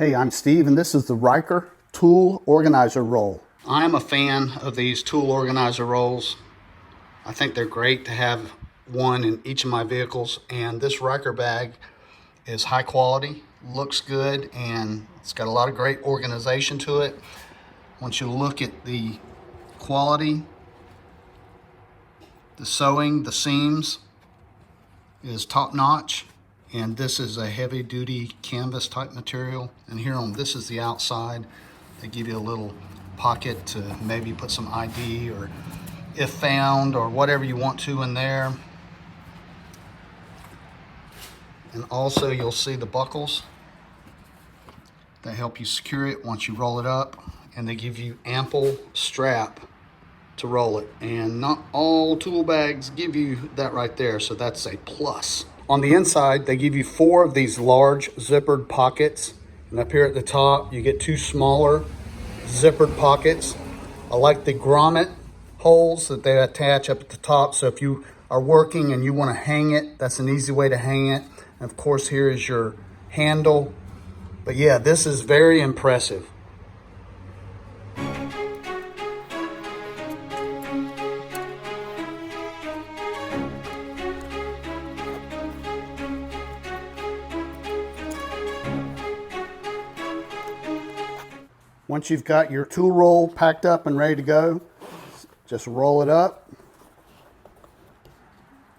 Hey, I'm Steve, and this is the Ryker Tool Organizer Roll. I'm a fan of these tool organizer rolls. I think they're great to have one in each of my vehicles, and this Ryker bag is high quality, looks good, and it's got a lot of great organization to it. Once you look at the quality, the sewing, the seams is top notch. And this is a heavy duty canvas type material. And here on this is the outside. They give you a little pocket to maybe put some ID or if found or whatever you want to in there. And also you'll see the buckles that help you secure it once you roll it up. And they give you ample strap to roll it. And not all tool bags give you that right there, so that's a plus. On the inside, they give you 4 of these large zippered pockets. And up here at the top, you get 2 smaller zippered pockets. I like the grommet holes that they attach up at the top. So if you are working and you want to hang it, that's an easy way to hang it. And of course, here is your handle. But yeah, this is very impressive. Once you've got your tool roll packed up and ready to go, just roll it up,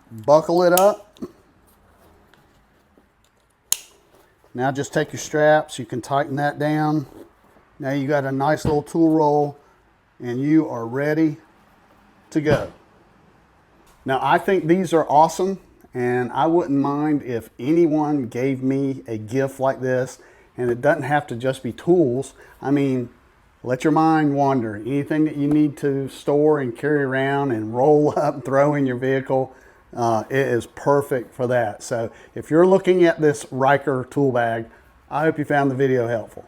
buckle it up. Now just take your straps, you can tighten that down. Now you got a nice little tool roll and you are ready to go. Now I think these are awesome, and I wouldn't mind if anyone gave me a gift like this. And it doesn't have to just be tools. I mean, let your mind wander. Anything that you need to store and carry around and roll up and throw in your vehicle, it is perfect for that. So if you're looking at this Ryker tool bag, I hope you found the video helpful.